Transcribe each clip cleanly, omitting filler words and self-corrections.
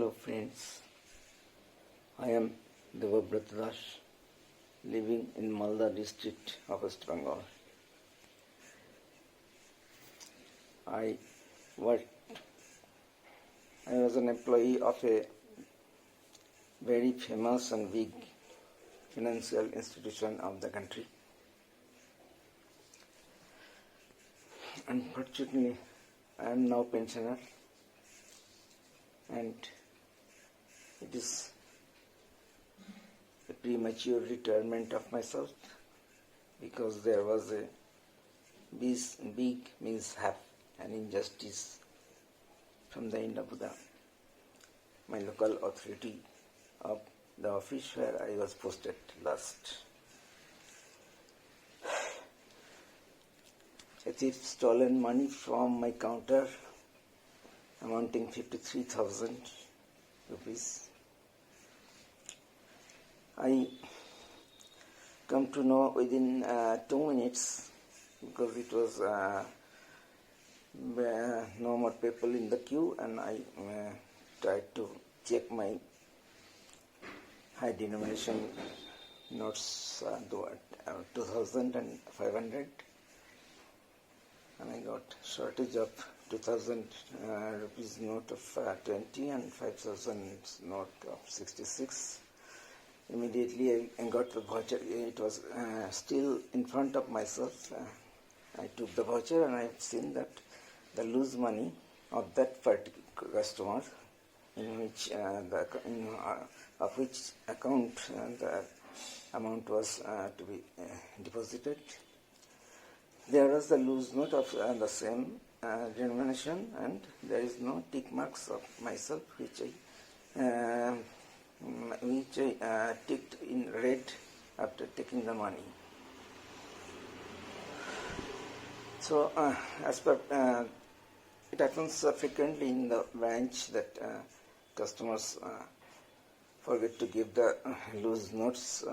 Hello friends, I am Devabrata Das, living in Malda district of West Bengal. I was an employee of a very famous and big financial institution of the country. Unfortunately, I am now pensioner, and it is a premature retirement of myself because there was a big mishap and injustice from the end of my local authority of the office where I was posted last. A thief stolen money from my counter amounting 53,000 rupees. I come to know within 2 minutes because it was no more people in the queue, and I tried to check my high denomination notes, 2,500, and I got shortage of 2,000 rupees note of 20 and 5,000 note of 66. Immediately I got the voucher. It was still in front of myself. I took the voucher and I've seen that the loose money of that particular customer, in which of which account the amount was to be deposited. There was the loose note of the same denomination, and there is no tick marks of myself, which I ticked in red after taking the money. So, as per it happens frequently in the branch that customers forget to give the loose notes.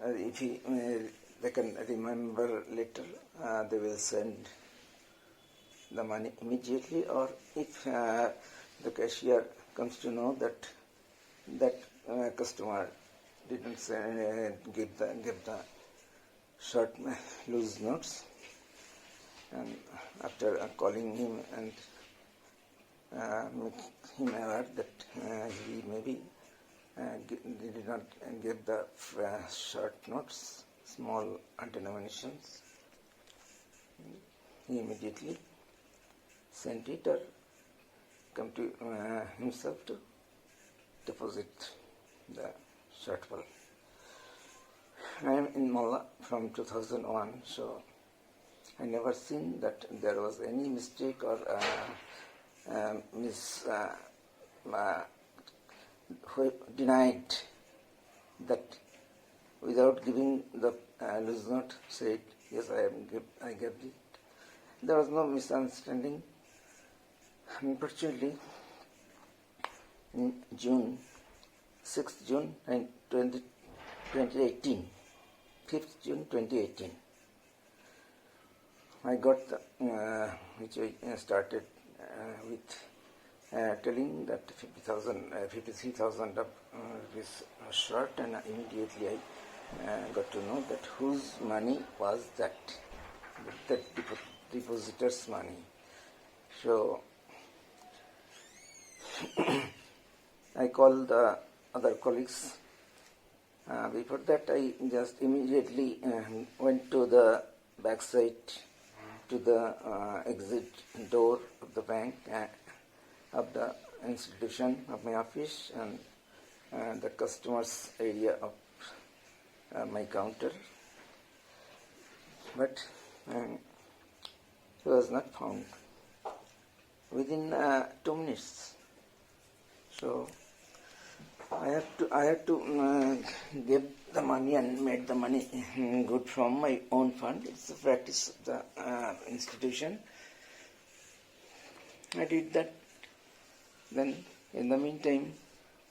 If they can remember later, they will send the money immediately, or if the cashier comes to know that customer didn't give the short loose notes, and after calling him and make him aware that he maybe did not give the short notes, small denominations, he immediately sent it or come to himself to deposit the shortfall. I am in Malda from 2001, so I never seen that there was any mistake or denied that without giving the loose note said, yes, I gave it. There was no misunderstanding. Unfortunately, in 6th June 2018, 5th June 2018, I got the, which I started with telling that 53,000 rupees short, and immediately I got to know that whose money was that depositor's money. So I called the other colleagues. Before that, I just immediately went to the backside, to the exit door of the bank, of the institution of my office, and the customer's area of my counter. But it was not found within 2 minutes. So I had to give the money and made the money good from my own fund. It's the practice of the institution. I did that. Then, in the meantime,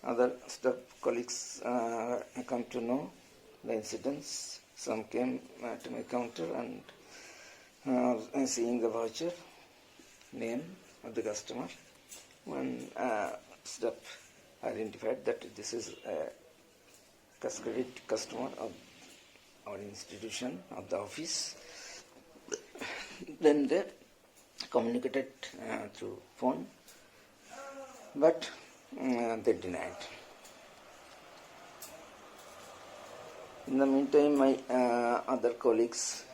other staff colleagues come to know the incidents. Some came to my counter and seeing the voucher, name of the customer, One step identified that this is a cascaded customer of our institution, of the office. Then they communicated through phone, but they denied. In the meantime, my other colleagues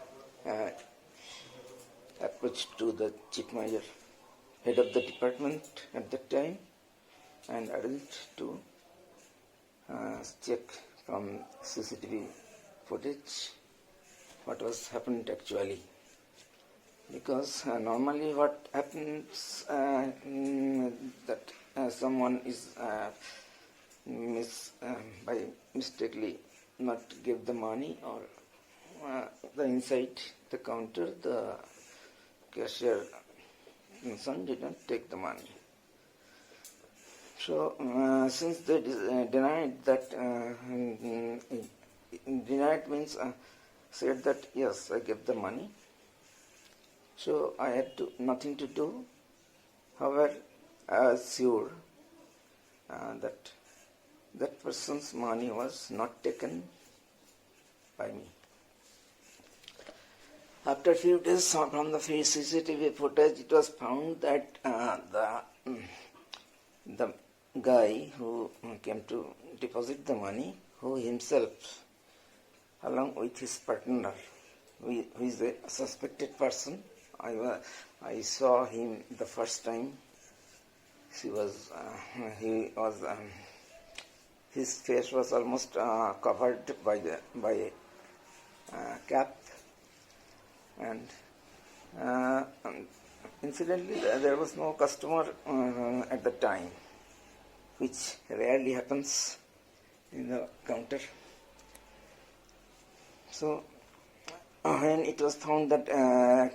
approached to the chief manager, head of the department at that time, and urged to check from CCTV footage what was happened actually. Because normally what happens that someone is by mistakenly not give the money, or the inside the counter the cashier son did not take the money. So since they denied that, denied means said that yes, I gave the money, so I had nothing to do. However, I was sure that that person's money was not taken by me. After a few days from the CCTV footage, it was found that the guy who came to deposit the money, who himself, along with his partner, who is a suspected person, I saw him the first time. His face was almost covered by a cap, and incidentally there was no customer at the time, which rarely happens in the counter. So when it was found that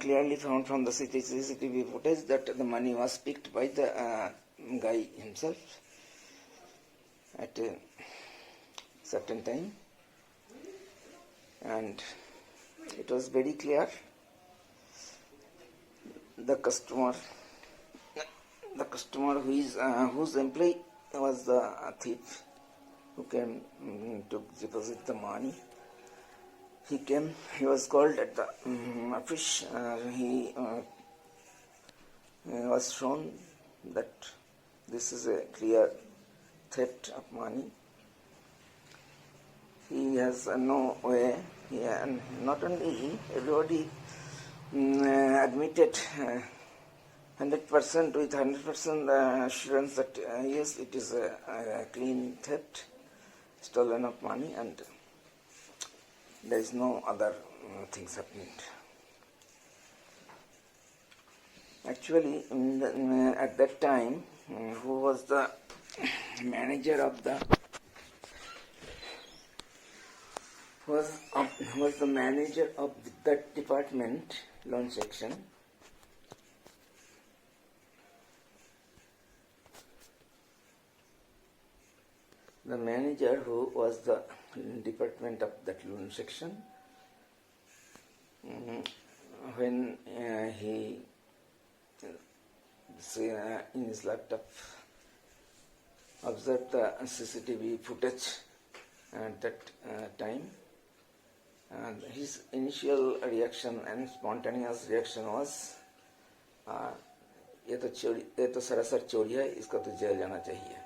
clearly found from the CCTV footage that the money was picked by the guy himself at a certain time, and it was very clear the customer whose employee was the thief who came to deposit the money. He was called at the office. He was shown that this is a clear theft of money. He has no way, and not only he, everybody admitted 100% with 100% assurance that yes, it is a clean theft, stolen of money, and there is no other things happened. Actually, at that time, who was the manager of the that department, loan section? The manager who was the department of that loan section, when he in his laptop observed the CCTV footage at that time, and his initial reaction and spontaneous reaction was, ये तो सरासर चोरी है, इसका तो jail जाना चाहिए.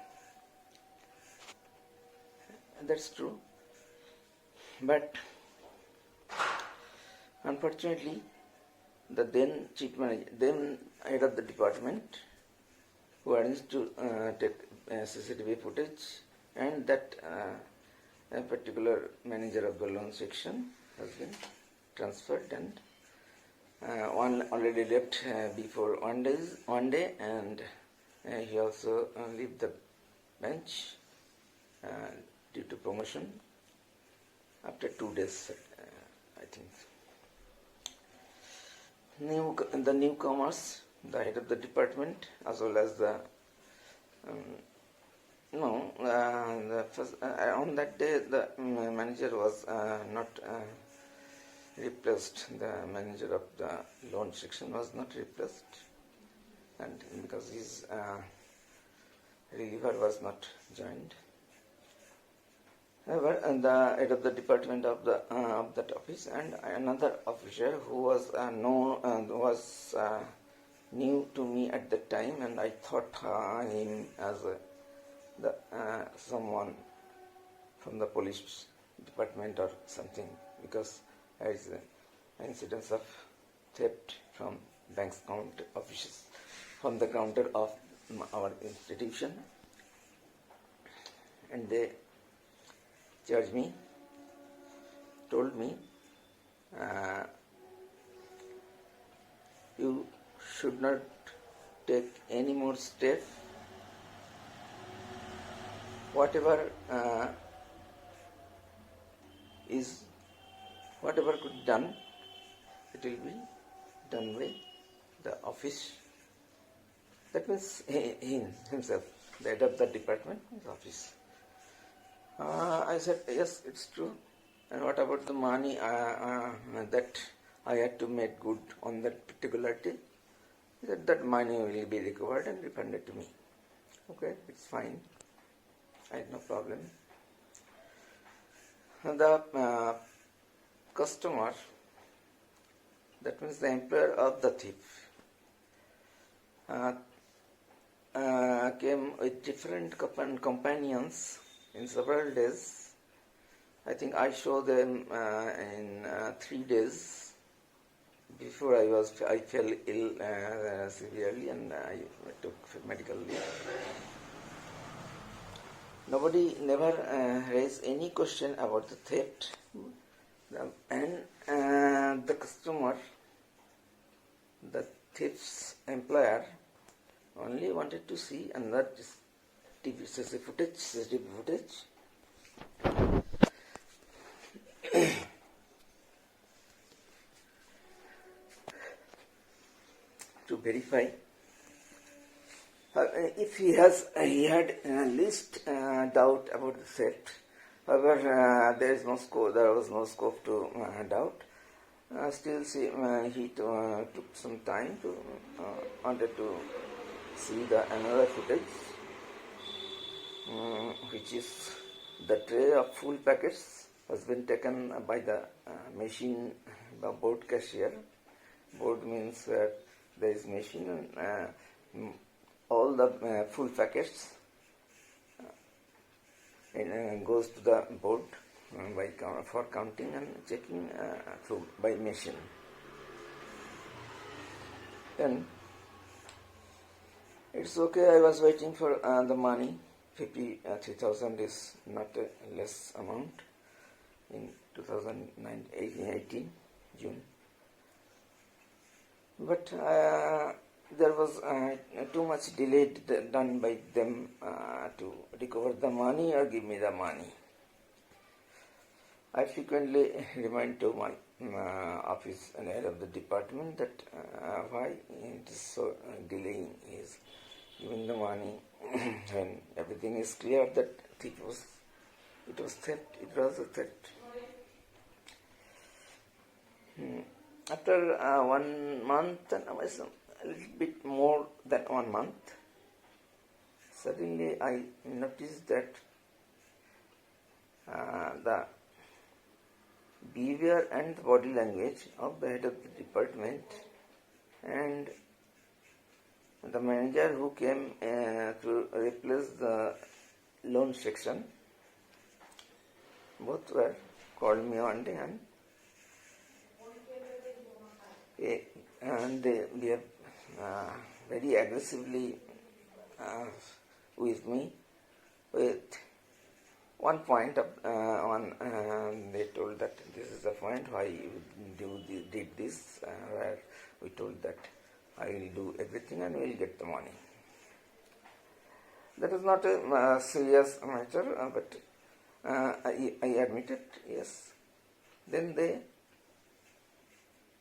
That's true, but unfortunately the then chief manager, then head of the department, who arranged to take CCTV footage, and that a particular manager of the loan section has been transferred, and one already left before one day, and he also left the bench due to promotion after 2 days, I think. The newcomers, the head of the department, as well as the on that day the manager was not replaced. The manager of the loan section was not replaced, and because his reliever was not joined. However, the head of the department of that office and another officer who was new to me at that time, and I thought him as someone from the police department or something, because there is an incidence of theft from bank's counter offices, from the counter of our institution, and they charged me, told me, you should not take any more step. Whatever could be done, it will be done by the office. That means himself, the head of the department, his office. I said, yes, it's true. And what about the money that I had to make good on that particular day? He said, that money will be recovered and refunded to me. Okay, it's fine. I had no problem. The customer, that means the employer of the thief, came with different companions in several days. I think I saw them in 3 days. Before I fell ill severely, and I took medical leave. Nobody never raised any question about the theft, and the customer, the thief's employer, only wanted to see another CCTV footage. To verify if he had least doubt about the theft. However, there was no scope to doubt. Still, he took some time to wanted to see another footage, which is the tray of full packets has been taken by the machine, the board cashier. Board means there is machine, and all the full packets goes to the board for counting and checking through by machine. Then it's okay. I was waiting for the money. 53,000 is not a less amount in 2018 June. But there was too much delay done by them to recover the money or give me the money. I frequently remind to my office and head of the department that why it is so delaying is giving the money when everything is clear that it was theft. It was a theft. After 1 month, and a little bit more than 1 month, suddenly I noticed that the behavior and the body language of the head of the department and the manager who came to replace the loan section, both were called me one day and they behaved very aggressively with me. With one point they told that this is the point why you did this, where we told that I will do everything and we will get the money. That is not a serious matter, but I admitted, yes. Then they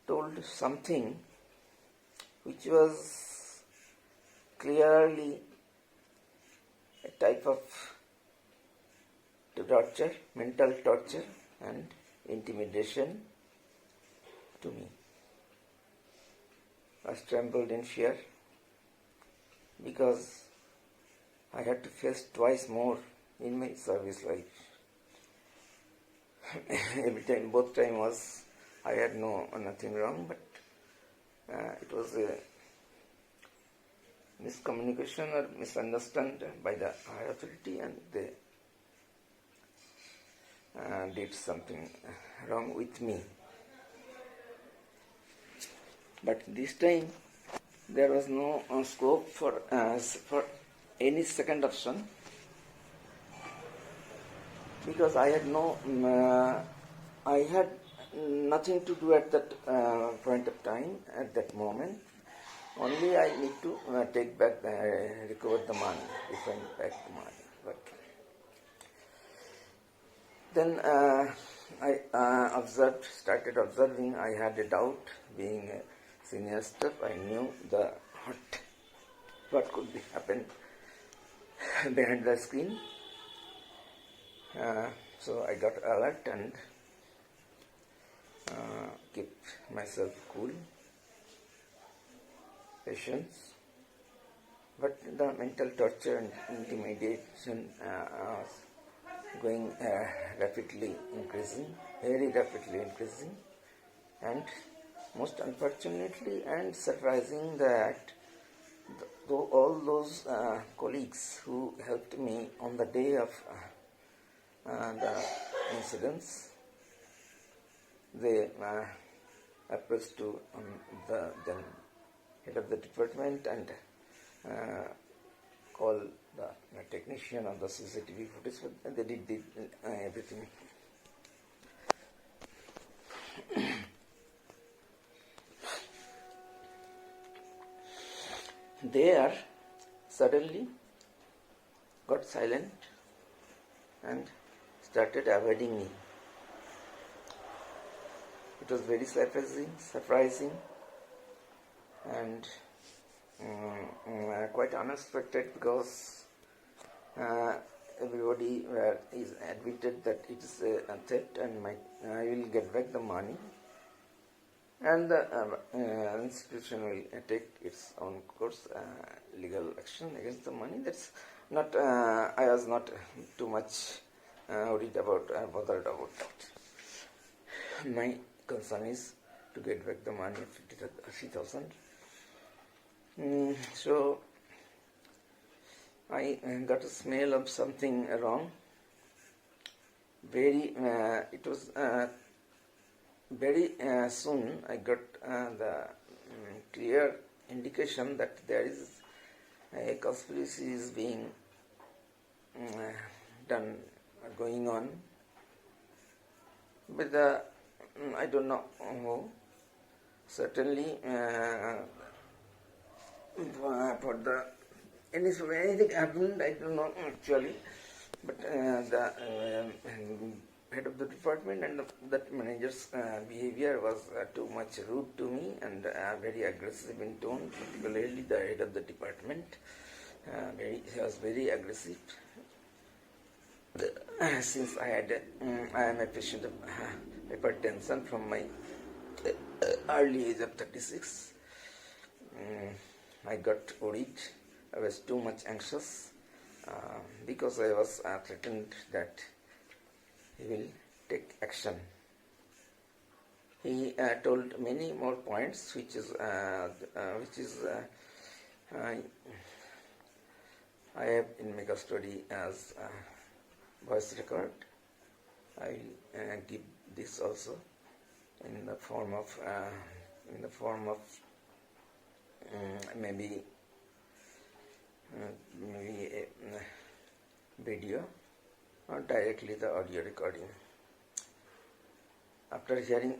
told something which was clearly a type of torture, mental torture and intimidation to me. I was trembled in fear because I had to face twice more in my service life. Every time, both time was, I had nothing wrong, but it was a miscommunication or misunderstanding by the higher authority, and they did something wrong with me. But this time there was no scope for any second option, because I had I had nothing to do at that point of time, at that moment. Only I need to take back, recover the money, refund back the money. But then I started observing. I had a doubt. Being a senior staff, I knew what could be happened behind the screen. So I got alert and kept myself cool, patience. But the mental torture and intimidation was going rapidly increasing, very rapidly increasing, and most unfortunately and surprising that though all those colleagues who helped me on the day of the incidents, they approached to the then head of the department and call the technician of the CCTV footage. They did everything. They suddenly got silent and started avoiding me. It was very surprising, and quite unexpected, because everybody is admitted that it is a theft and I will get back the money, and the institution will take its own course, legal action against the money. That's not. I was not too much bothered about that. My concern is to get back the money of 50,000. So I got a smell of something wrong. It was very soon I got the clear indication that there is a conspiracy is being going on. But I don't know who. Certainly, for anything happened, I don't know actually. But the head of the department and that manager's behavior was too much rude to me and very aggressive in tone, particularly the head of the department. He was very aggressive. Since I am a patient of hypertension from my early age of 36, I got worried. I was too much anxious because I was threatened that he will take action. He told many more points, which is I have in my custody as voice record. I will give this also in the form of maybe a video or directly the audio recording. After hearing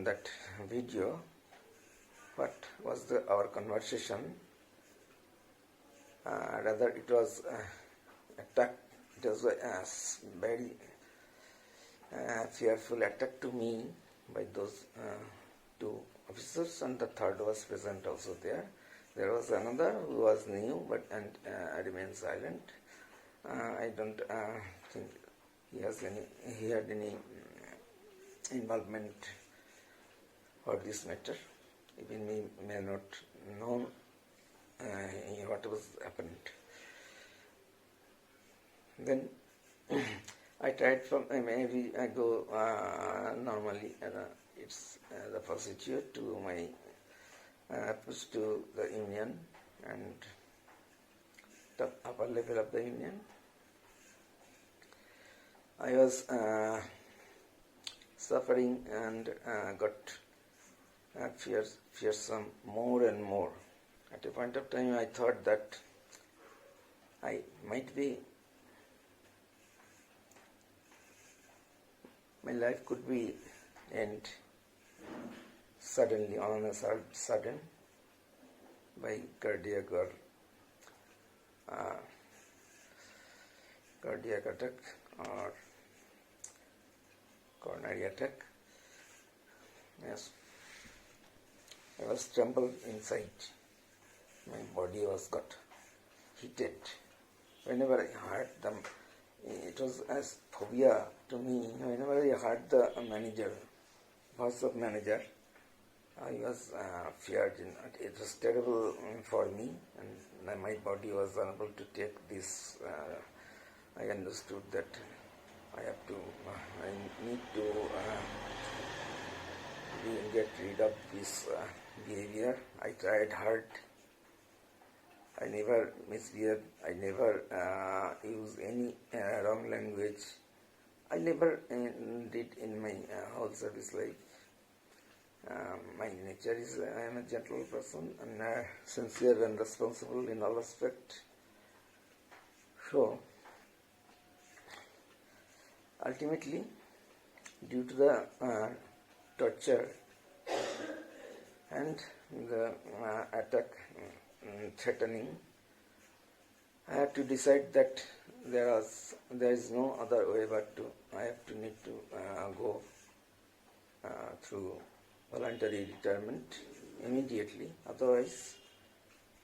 that video, what was our conversation? Rather, it was attack. It was a very fearful attack to me by those two officers, and the third was present also there. There was another who was new, but I remained silent. I don't think he had any involvement for this matter. Even me may not know what was happened. Then I tried from maybe I go normally. It's the procedure to my approach to the union and the upper level of the union. I was suffering and got fearsome more and more. At a point of time, I thought that I might be, my life could be end suddenly, on a sudden, by cardiac or cardiac attack or coronary attack. Yes, I was trembled inside. My body was got heated. Whenever I heard them, it was as phobia to me. Whenever I heard the voice of manager, I was feared. It was terrible for me, and my body was unable to take this. I understood that I need to get rid of this behavior. I tried hard. I never misbehaved. I never used any wrong language. I never did in my whole service life. My nature is I am a gentle person and sincere and responsible in all aspects. So, ultimately, due to the torture and the attack threatening, I have to decide that there is no other way but I need to go through voluntary retirement immediately. Otherwise,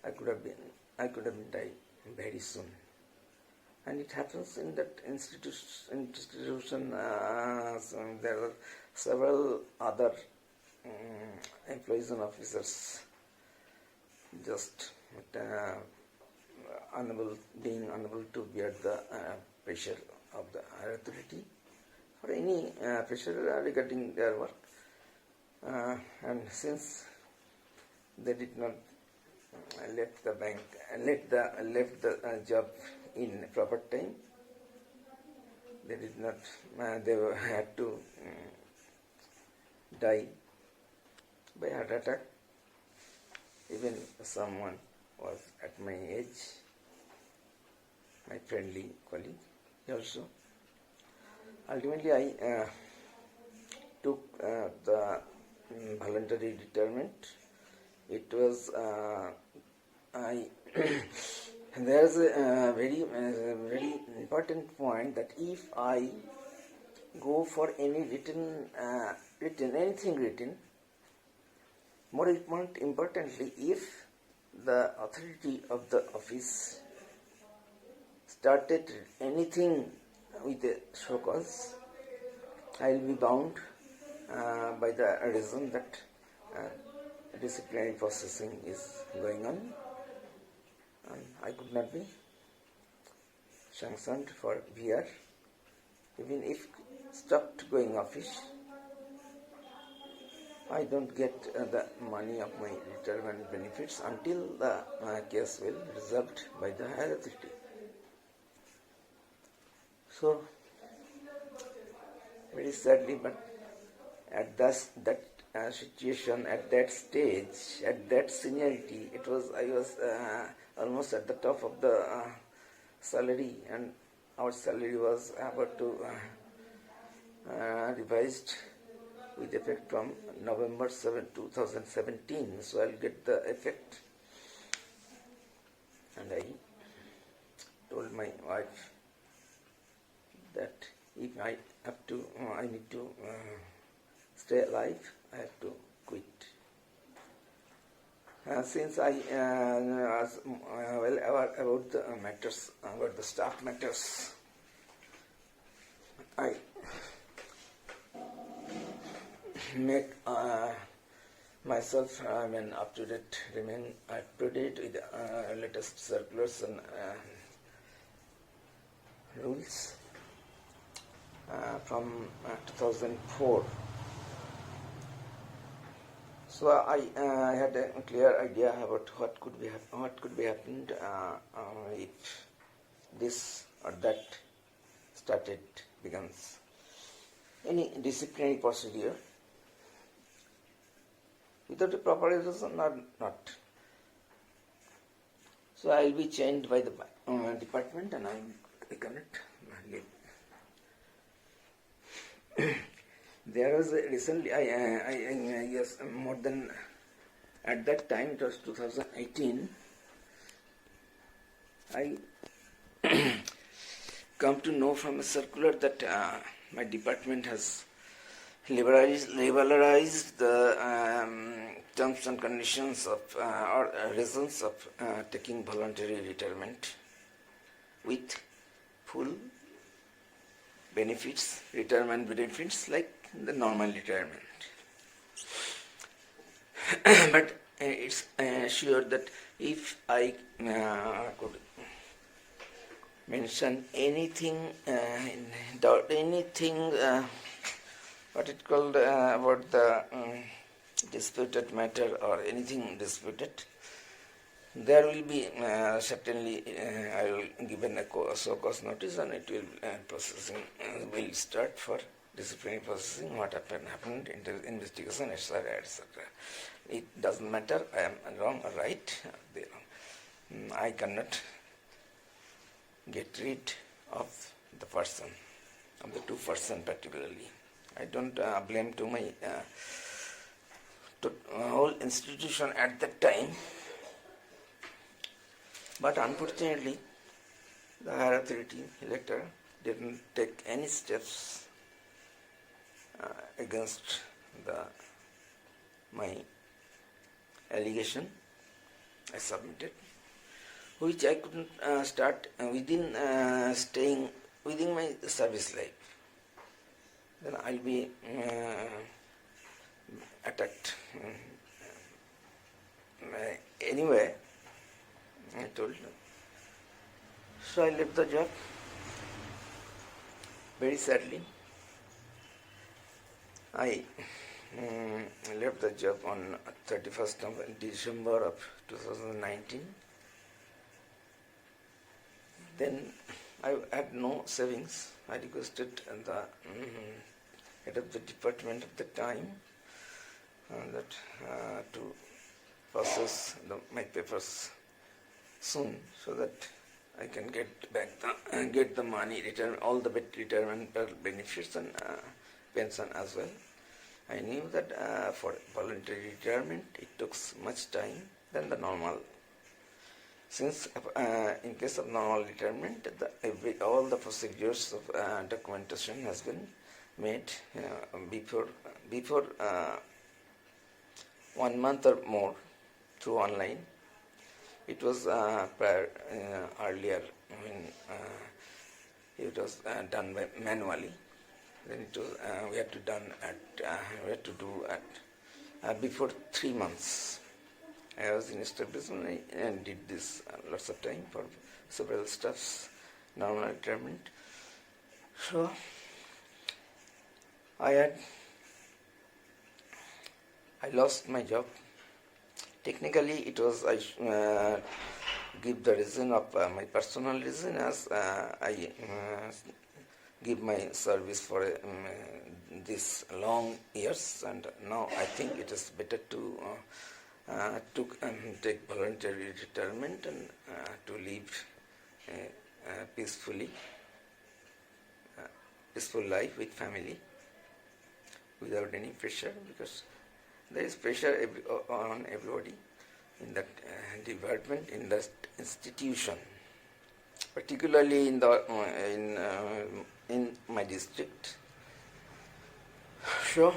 I could have been died very soon. And it happens in that institution. There are several other employees and officers just being unable to bear the pressure of the higher authority for any pressure regarding their work. And since they did not left the job in proper time, they did not. They had to die by heart attack. Even someone was at my age, my friendly colleague also. Ultimately, I took the voluntary retirement. It was there's a very important point that if I go for any anything written, more importantly, if the authority of the office started anything with a show cause, I will be bound by the reason that disciplinary processing is going on, and I could not be sanctioned for VR. Even if stopped going office, I don't get the money of my retirement benefits until the case will be resolved by the higher authority. So, very sadly, but at that situation, at that stage, at that seniority, I was almost at the top of the salary, and our salary was about to revised with effect from November 7, 2017. So I'll get the effect. And I told my wife that if I need to stay alive, I have to quit. Since I was well aware about the matters, about the staff matters, I make myself remain up to date with latest circulars and rules from 2004. So I had a clear idea about what could be happened if this or that begins any disciplinary procedure without a proper reason or not. So I will be changed by the department and I cannot leave. There was recently, yes, more than, at that time it was 2018, I come to know from a circular that my department has liberalized the terms and conditions of or reasons of taking voluntary retirement with full benefits, retirement benefits like the normal retirement. But it's sure that if I could mention anything, what it called about the disputed matter or anything disputed, there will be certainly I will given a so cause notice and it will processing will start for disciplinary processing. What happened in the investigation, etc., etc. It doesn't matter. I am wrong or right. I cannot get rid of the person, of the two person particularly. I don't blame to my whole institution at that time. But unfortunately, the higher authority, elector, didn't take any steps against my allegation I submitted, which I couldn't start within staying within my service life. Then I'll be attacked. Anyway, I told them. So I left the job very sadly. I left the job on 31st of December of 2019. Then I had no savings. I requested the head of the department at the time that to process my papers soon, so that I can get back get the money, all the retirement benefits and pension as well. I knew that for voluntary retirement it took much time than the normal. Since in case of normal retirement, all the procedures of documentation has been made before 1 month or more through online. It was earlier when it was done manually. Then it was we had to do at before 3 months. I was in establishment and did this lots of time for several stuffs, normal retirement. So I lost my job. Technically, it was I give the reason of my personal reason, as I give my service for this long years, and now I think it is better to take voluntary retirement and to live peaceful life with family without any pressure, because there is pressure on everybody in that department, in that institution, particularly in my district. So,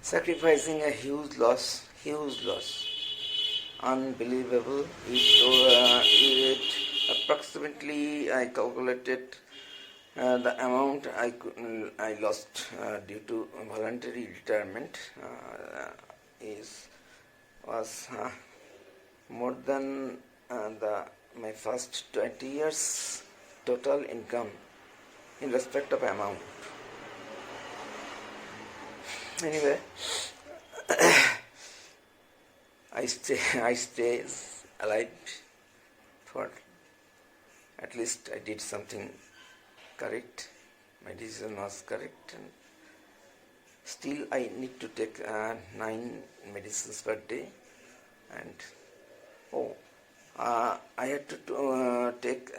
sacrificing a huge loss, unbelievable. It approximately, I calculated the amount I lost due to voluntary retirement was more than my first 20 years total income in respect of amount. Anyway, I stay alive for at least I did something correct. My decision was correct, and still I need to take 9 medicines per day, and I had to take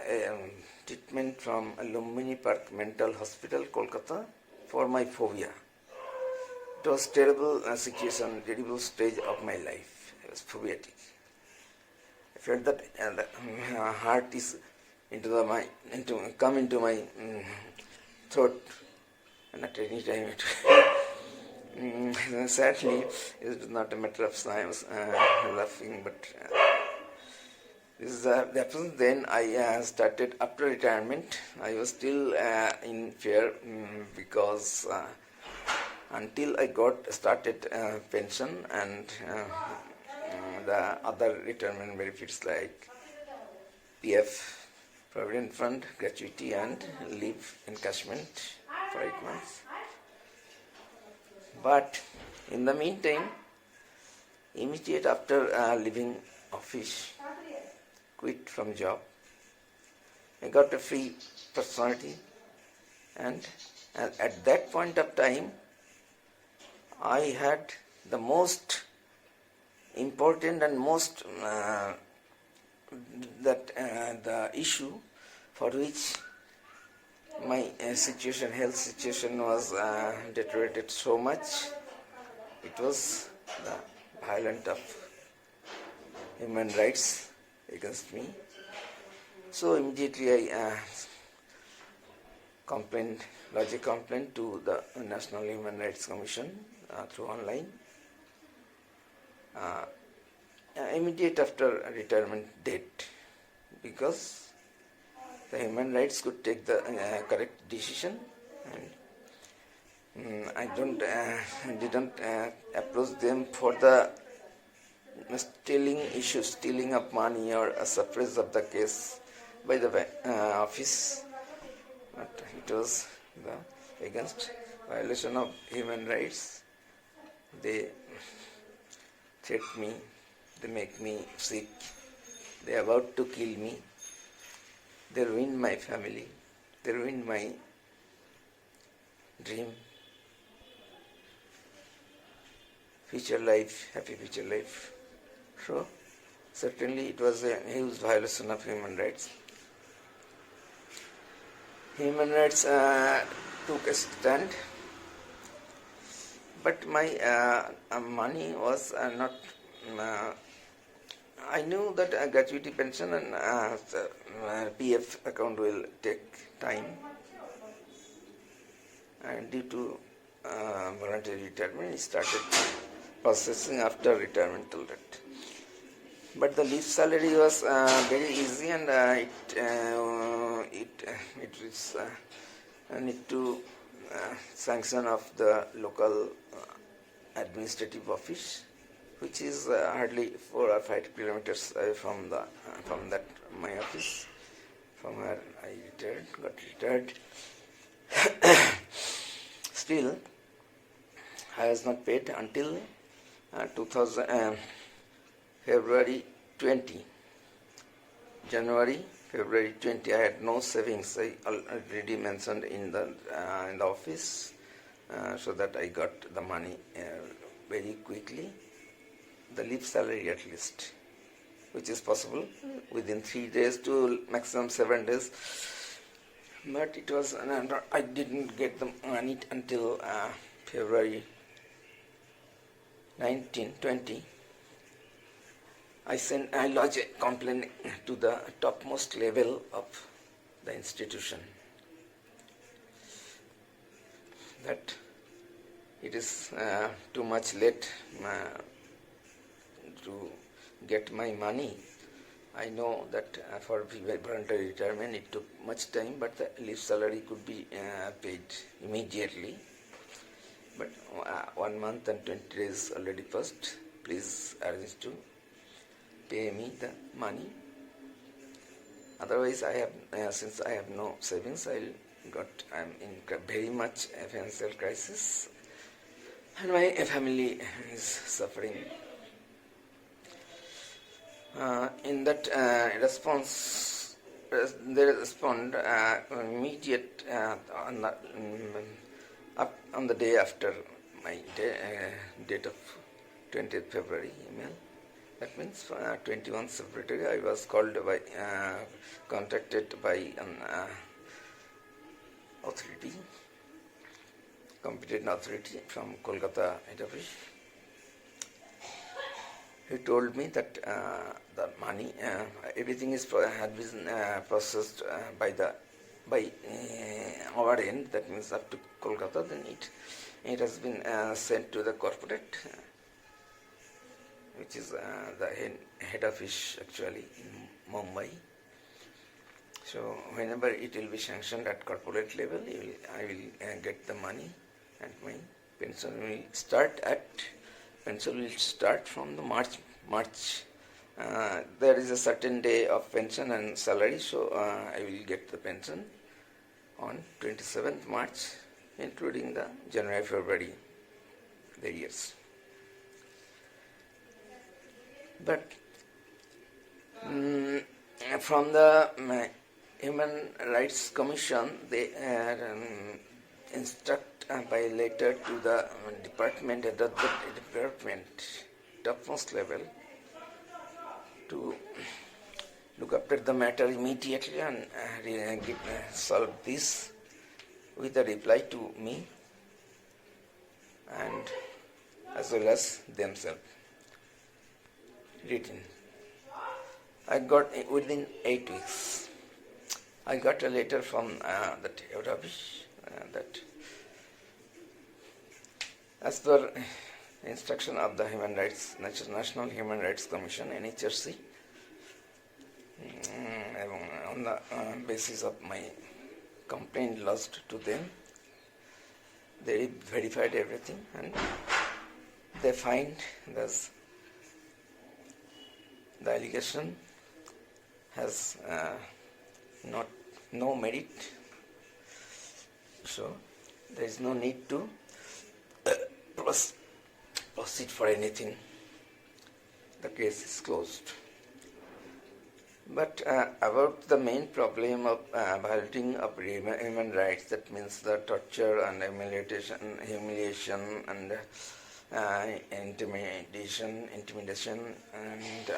treatment from Lumbini Park Mental Hospital, Kolkata, for my phobia. It was terrible situation, terrible stage of my life. I was phobiatic. I felt that the heart is come into my throat, and at any time it sadly it is not a matter of science laughing, but this is happens. Then I started after retirement. I was still in fear because until I got started pension and the other retirement benefits like PF, Provident Fund, gratuity and leave encashment for 8 months. But in the meantime, immediate after leaving office, quit from job, I got a free personality, and at that point of time, I had the most important and most the issue for which my health situation was deteriorated so much. It was the violence of human rights against me. So immediately I lodged a complaint to the National Human Rights Commission through online. Immediate after retirement date, because the human rights could take the correct decision, and I didn't approach them for the stealing of money or a suppress of the case by the office, but it was against violation of human rights. They threat me, they make me sick, they are about to kill me, they ruin my family, they ruin my dream, future life, happy future life. So certainly it was a huge violation of human rights. Human rights took a stand, but my money was not. I knew that gratuity pension and PF account will take time, and due to voluntary retirement, it started processing after retirement till that. But the leave salary was very easy, and it is need to sanction of the local administrative office, which is hardly 4 or 5 kilometers away from that my office, from where I got retired. Still, I was not paid until 2000. February 20. January, February 20. I had no savings. I already mentioned in the office, so that I got the money very quickly. The leave salary at least, which is possible within 3 days to maximum 7 days. But it was I didn't get the money until February 1920. I lodged a complaint to the topmost level of the institution that it is too much late to get my money. I know that for voluntary retirement it took much time, but the leave salary could be paid immediately. But 1 month and 20 days already passed. Please arrange to pay me the money. Otherwise, I have since I have no savings, I'm in very much financial crisis, and my family is suffering. In that response, they respond immediate on the day after my date of 20th February email. That means 21st February I was contacted by an authority, competent authority from Kolkata head office. He told me that the money, everything had been processed by our end. That means up to Kolkata. Then it has been sent to the corporate, which is the head office actually in Mumbai. So whenever it will be sanctioned at corporate level, I will get the money, and my pension will start from the March. There is a certain day of pension and salary, so I will get the pension on 27th March, including the January, February, the years. But from the Human Rights Commission, they instruct by letter to the department, topmost level, to look after the matter immediately and solve this with a reply to me and as well as themselves written. I got within 8 weeks. I got a letter from the head office that as per instruction of the National Human Rights Commission, NHRC, on the basis of my complaint lodged to them, they verified everything and they find that the allegation has no merit, so there is no need to proceed for anything. The case is closed. But about the main problem of violating of human rights, that means the torture and humiliation and intimidation and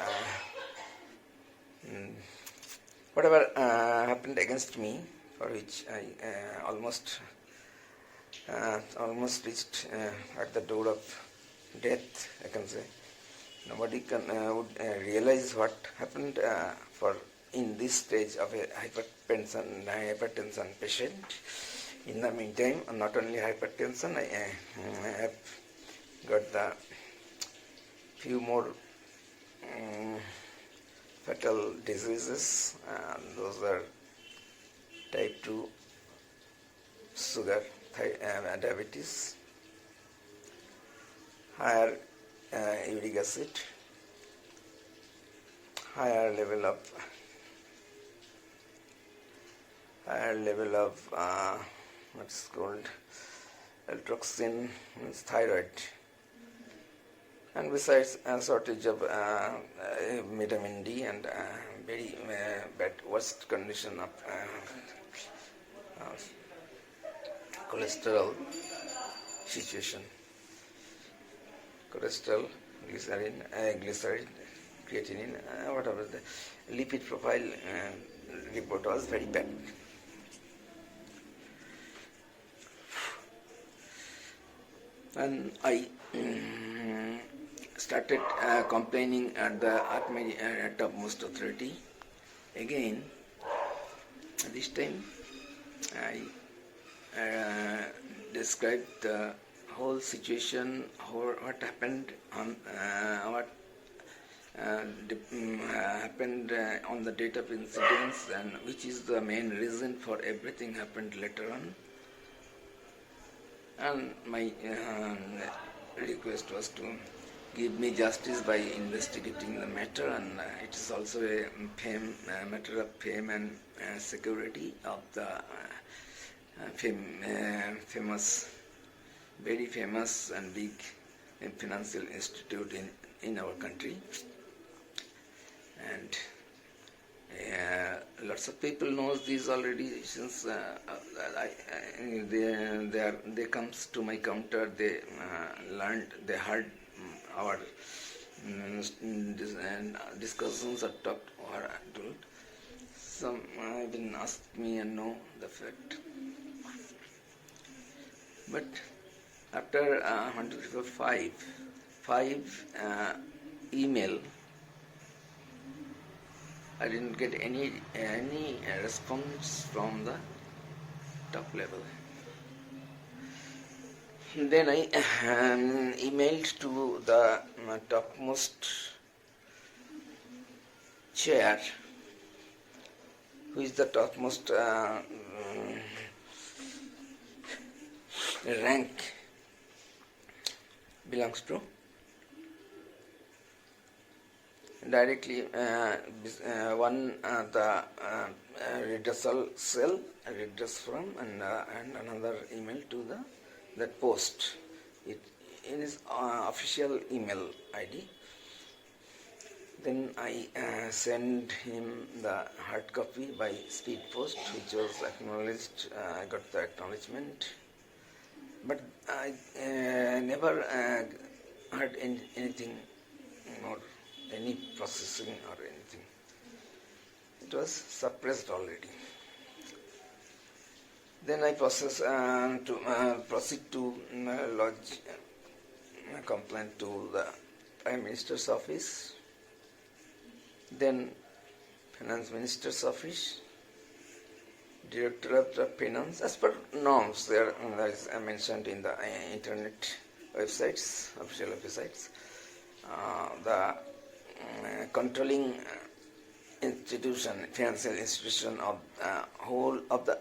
whatever happened against me, for which I almost reached at the door of death, I can say. Nobody would realize what happened for in this stage of a hypertension patient. In the meantime, not only hypertension, I have got the few more fatal diseases. Those are type 2 sugar, diabetes, higher uric acid, higher level of what's called allotoxin, means thyroid, and besides a shortage of vitamin D and very bad worst condition of cholesterol situation. Cholesterol, glycerin, creatinine, whatever the lipid profile report was very bad. And I started complaining at the topmost authority. Again, this time I described the whole situation, what happened on happened on the date of incidents, and which is the main reason for everything happened later on. And my request was to give me justice by investigating the matter, and it is also a matter of fame and security of the famous, very famous and big financial institute in our country. And lots of people knows this already, since they comes to my counter, they heard our discussions or talked or told. Some even asked me and know the fact. But after 105 email, I didn't get any response from the top level. Then I emailed to the topmost chair, who is the topmost rank belongs to. Directly one the redressal cell, redress from, and another email to that post. It is official email ID. Then I send him the hard copy by speed post, which was acknowledged. I got the acknowledgement, but I never heard anything more, any processing or anything. It was suppressed already. Then I proceed to lodge a complaint to the Prime Minister's office, then Finance Minister's office, Director of the Finance, as per norms there is mentioned in the internet websites, official websites. The controlling institution, financial institution of all the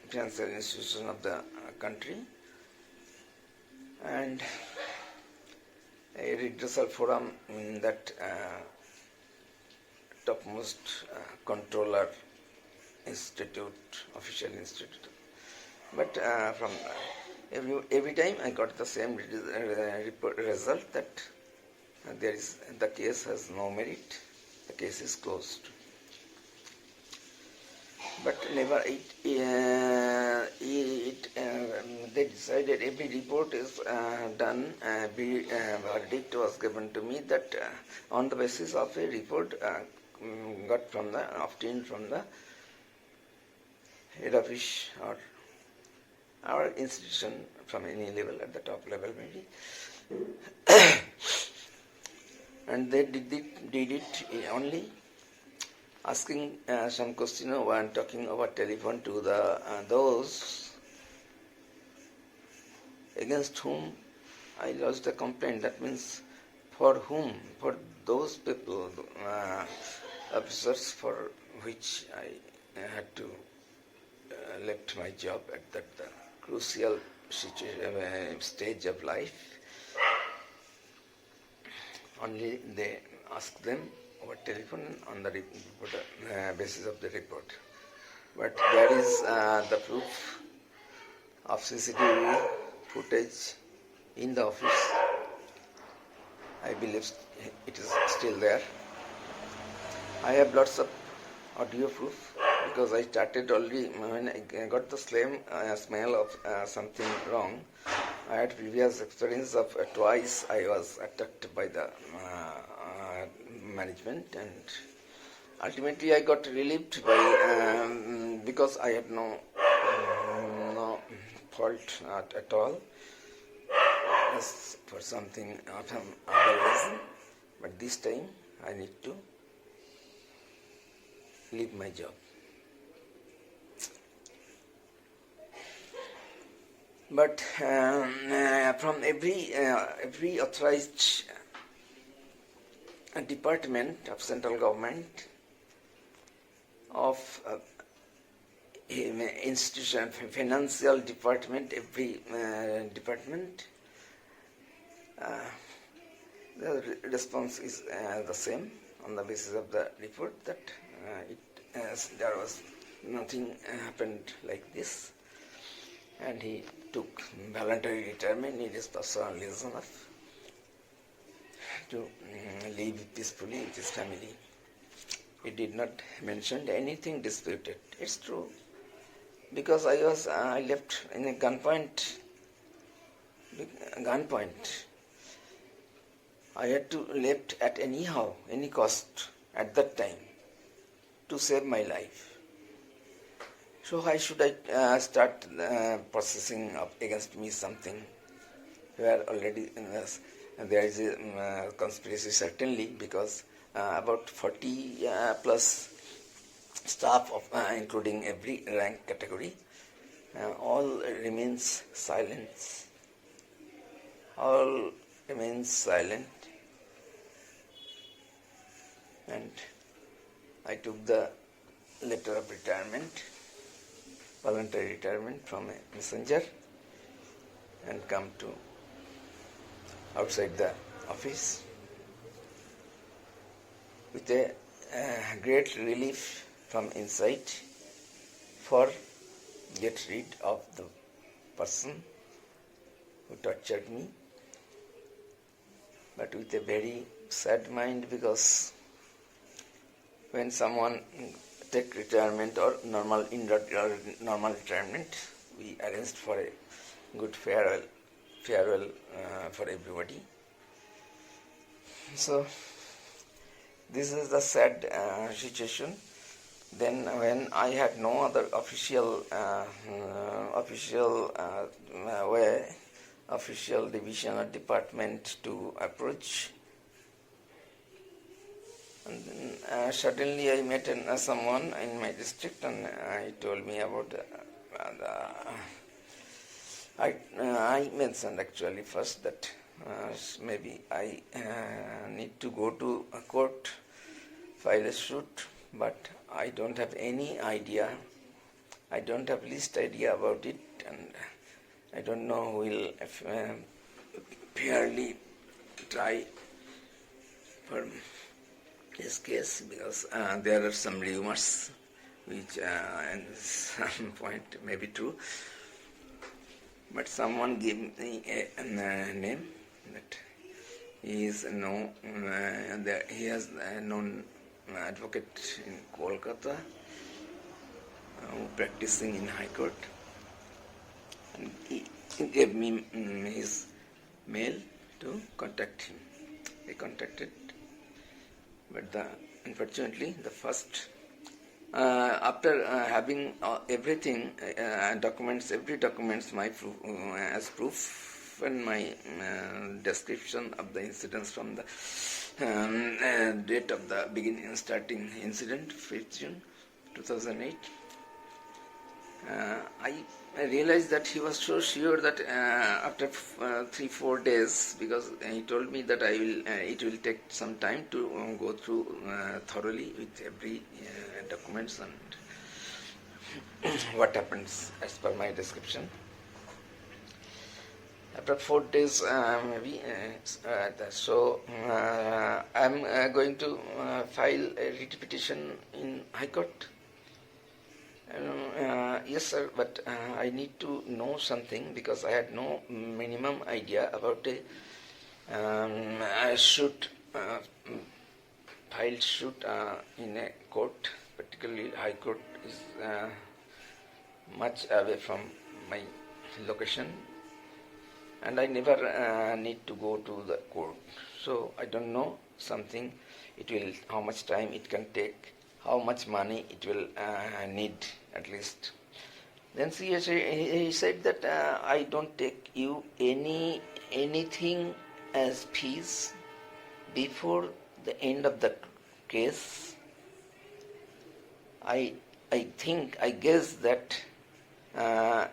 financial institutions of the country, and a redressal forum in that topmost controller institute, official institute. But from every time I got the same result, that the case has no merit, the case is closed. But never they decided every report is done, verdict was given to me that on the basis of a report obtained from the head office or our institution, from any level, at the top level maybe. And they did it only asking some question when talking over telephone to those against whom I lodged a complaint. That means for whom? For those people, officers for which I had to left my job at that crucial stage of life. Only they ask them over telephone on the basis of the report. But there is the proof of CCTV footage in the office. I believe it is still there. I have lots of audio proof, because I started only when I got the smell of something wrong. I had previous experience of twice I was attacked by the management, and ultimately I got relieved by because I had no fault at all, as for something of some other reason. But this time I need to leave my job. But from every authorized department of central government, of institution, financial department, every department, The response is the same on the basis of the report that there was nothing happened like this, and he took voluntary retirement in his personal reason to live peacefully with his family. He did not mention anything disputed. It's true, because I left in a gunpoint. I had to left at any cost at that time to save my life. So why should I start processing up against me something where already there is a conspiracy, certainly, because about 40 plus staff of including every rank category all remains silent. All remains silent, and I took the letter of retirement, voluntary retirement, from a messenger and come to outside the office with a great relief from inside for get rid of the person who tortured me, but with a very sad mind, because when someone take retirement or normal retirement, we arranged for a good farewell for everybody. So this is the sad situation. Then when I had no other official division or department to approach, and then suddenly I met someone in my district, and he told me about I mentioned actually first that maybe I need to go to a court, file a suit, but I don't have any idea. I don't have least idea about it, and I don't know who will fairly try for this case, because there are some rumors which at some point may be true. But someone gave me a name that he is he has a known advocate in Kolkata practicing in High Court, and he gave me his mail to contact him. I contacted, but unfortunately the first after having everything every documents my proof, as proof, and my description of the incidents from the date of the starting incident, 5th June 2008, I realized that he was so sure that after 3-4 days, because he told me that it will take some time to go through thoroughly with every documents and what happens as per my description. After 4 days, maybe, so I'm going to file a writ petition in High Court. Yes, sir, but I need to know something, because I had no minimum idea about a suit, filed suit in a court, particularly High Court is much away from my location, and I never need to go to the court. So I don't know something, how much time it can take, how much money it will need at least. Then he said that I don't take you anything as fees before the end of the case. I guess that your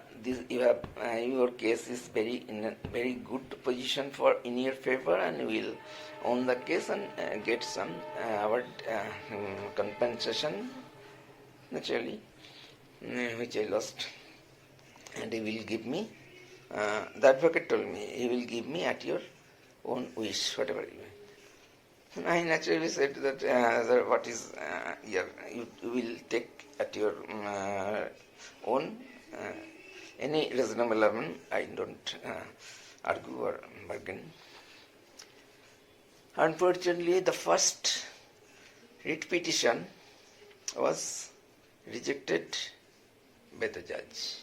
case is in a very good position in your favor, and will own the case and get some compensation, naturally, which I lost. And he will give me, the advocate told me, he will give me at your own wish, whatever I naturally said that what is you will take at your own any reasonable amount. I don't argue or bargain. Unfortunately, the first writ petition was rejected by the judge.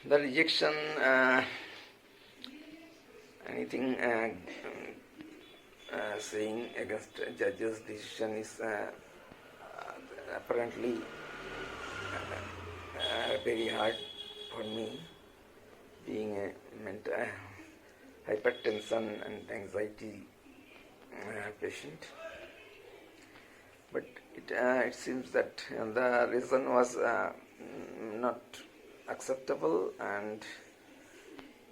The rejection, anything saying against judge's decision is apparently very hard for me, being a mental hypertension and anxiety patient. But it seems that the reason was not acceptable, and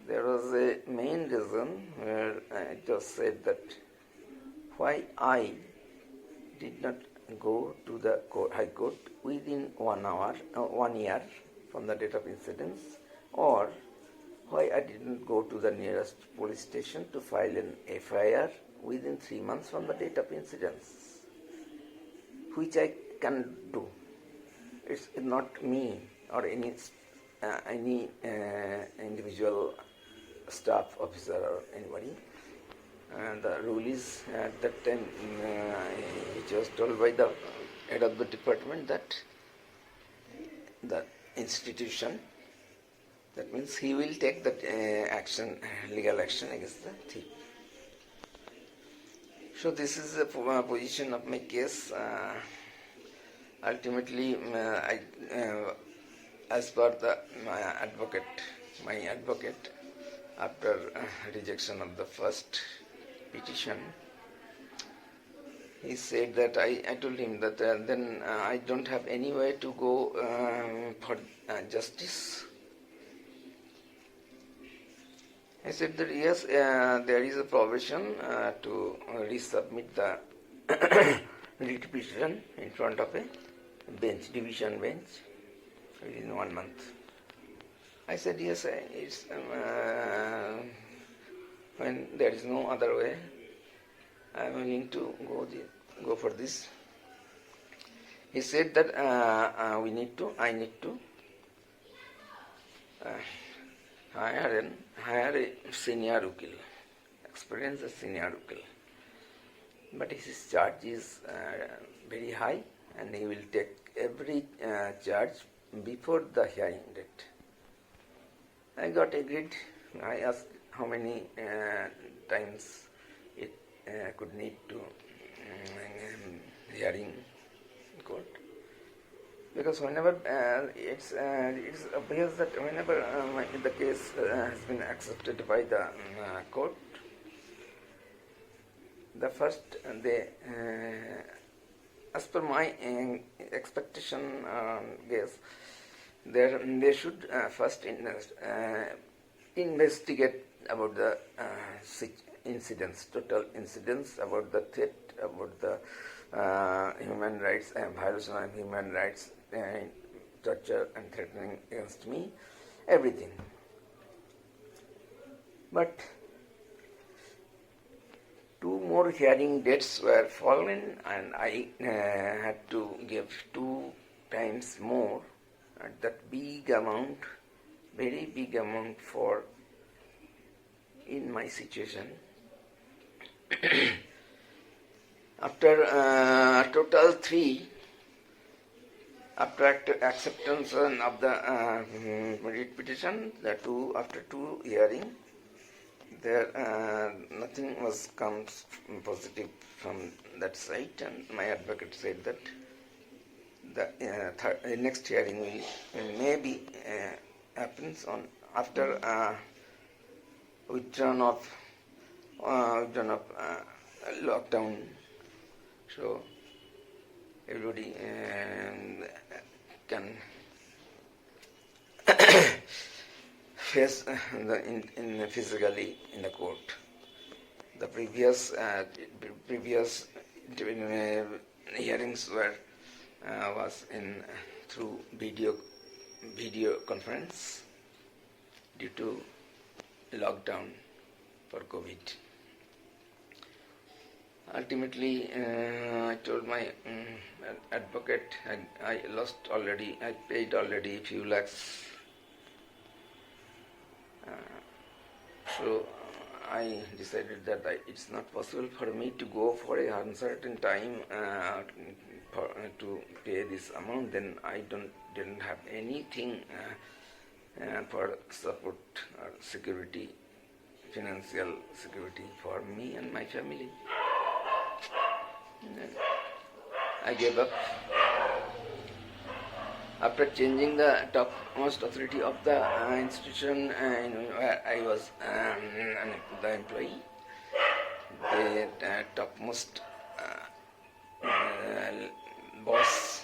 there was a main reason where it was said that why I did not go to the High Court within 1 year from the date of incidence, or why I didn't go to the nearest police station to file an FIR within 3 months from the date of incidence, which I can do. It's not me or any individual staff officer or anybody. The rule is at that time it was told by the head of the department that the institution, that means he will take that legal action against the thief. So this is the position of my case. Ultimately, as per my advocate, after rejection of the first petition, he said that I told him that then I don't have any way to go for justice. I said that yes, there is a provision to resubmit the writ petition in front of a division bench within 1 month. I said yes, it's when there is no other way, I am willing to go for this. He said that I need to hire a senior ukil, experienced senior ukil. But his charge is very high, and he will take every charge before the hearing date. I got agreed. I asked how many times it could need to hearing in court. Because whenever it's obvious that whenever the case has been accepted by the court, the first as per my expectation, guess, they should first investigate about the incidents, total incidents, about the threat, about the human rights, violation of human rights, torture and threatening against me, everything. But 2 more hearing dates were fallen, and I had to give 2 times more at that big amount, very big amount for in my situation. After total 3, after acceptance of the writ petition, after 2 hearing, there nothing comes positive from that side, and my advocate said that the next hearing will maybe happens on after withdrawn of lockdown, so everybody can face physically in the court. The previous hearings was through video conference due to lockdown for COVID. Ultimately, I told my advocate I lost already, I paid already a few lakhs. So I decided that it's not possible for me to go for a uncertain time to pay this amount. Then I didn't have anything for support or security, financial security for me and my family. And I gave up. After changing the topmost authority of the institution where I was the employee, the topmost boss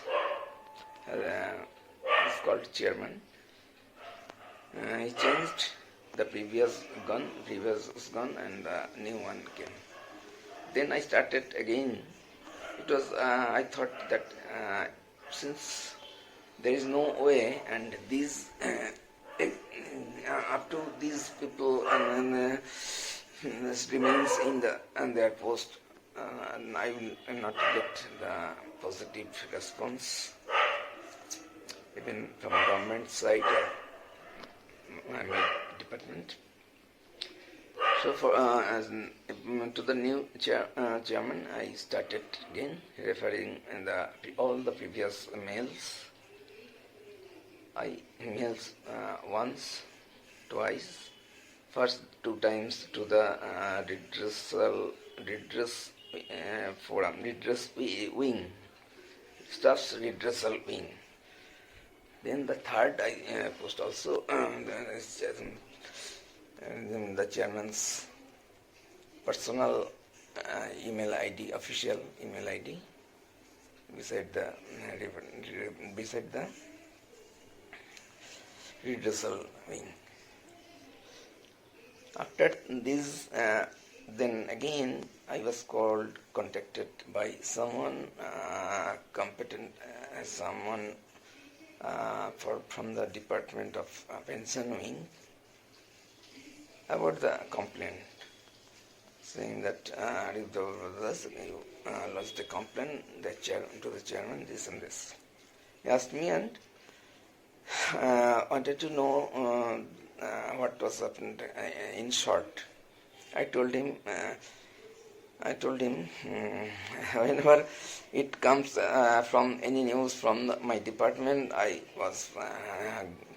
is called chairman. He changed the previous was gone, and the new one came. Then I started again. It was I thought that since there is no way, and these up to these people and remains in their post, and I will not get the positive response even from government side or my department. So for to the new chairman, I started again referring all the previous mails. I mails once, twice, first 2 times to the redress forum, redress wing, staff's redressal wing. Then the third I post also the chairman's personal email ID, official email ID, beside the redressal wing. After this, then again I was contacted by someone competent, someone from the Department of Pension Wing about the complaint, saying that you lodged a complaint to the chairman, this and this. He asked me and wanted to know what was happened in short. I told him whenever it comes from any news from my department, I was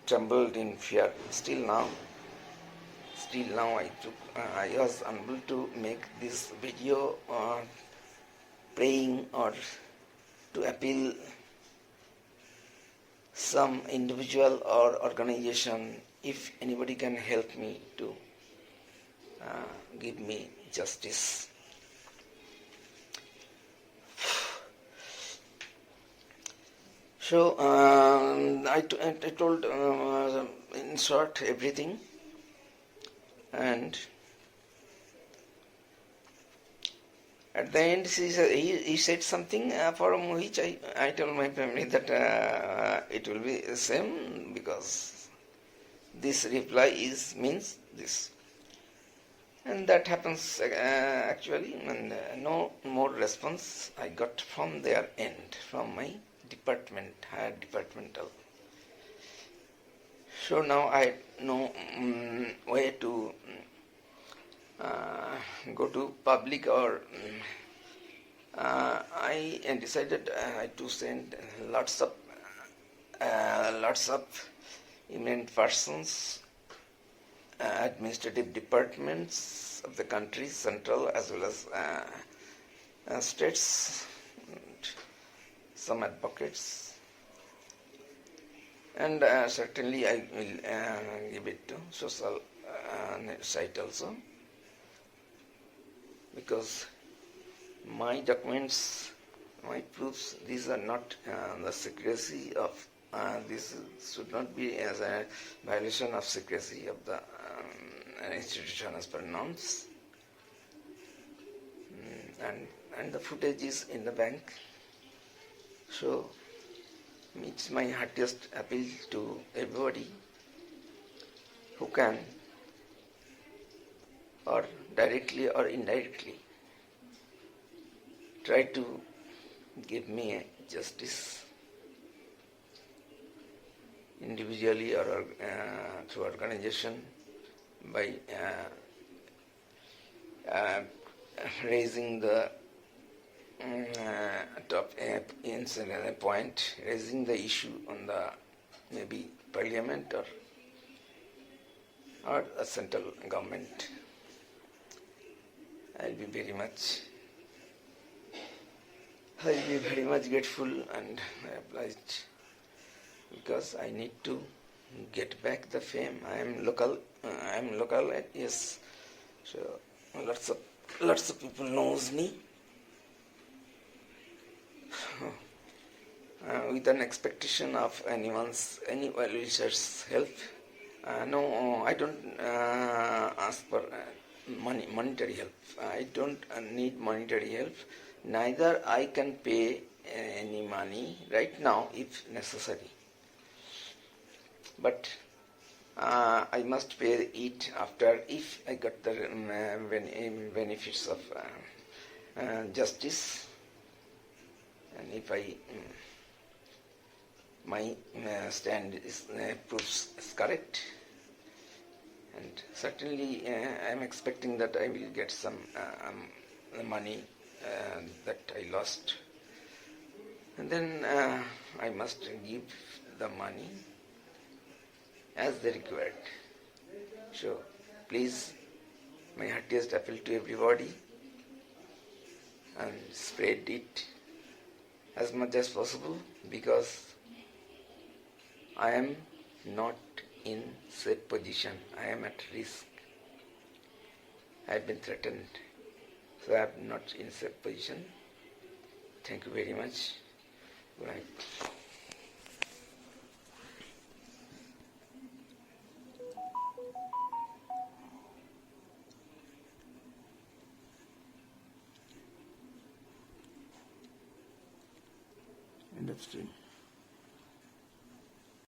trembled in fear. Still now I was unable to make this video praying or to appeal some individual or organization, if anybody can help me to give me justice. So I told in short everything, and at the end he said something for which I told my family that it will be the same, because this reply means this. And that happens actually, and no more response I got from their end, from my department, higher departmental. So now I had no way to go to public, or I decided to send lots of eminent persons, administrative departments of the country, central as well as states, and some advocates, and certainly I will give it to social site also, because my documents, my proofs, these are not the secrecy of this should not be as a violation of secrecy of the institution as per norms, and the footage is in the bank. So it's my heartiest appeal to everybody who can, or directly or indirectly, try to give me a justice individually or through organization by raising the top incident point, raising the issue on the maybe parliament or a central government. I'll be very much grateful and obliged, because I need to get back the fame. I am local, yes. So lots of people knows me. With an expectation of any well-wisher's help. No, I don't ask for monetary help. I don't need monetary help. Neither I can pay any money right now if necessary. But I must pay it after, if I got the benefits of justice, and if my stand proves correct, and certainly I am expecting that I will get some money that I lost, and then I must give the money as they required. So please, my heartiest appeal to everybody, and spread it as much as possible, because I am not in safe position. I am at risk. I have been threatened. So I am not in safe position. Thank you very much. Good night. End of stream.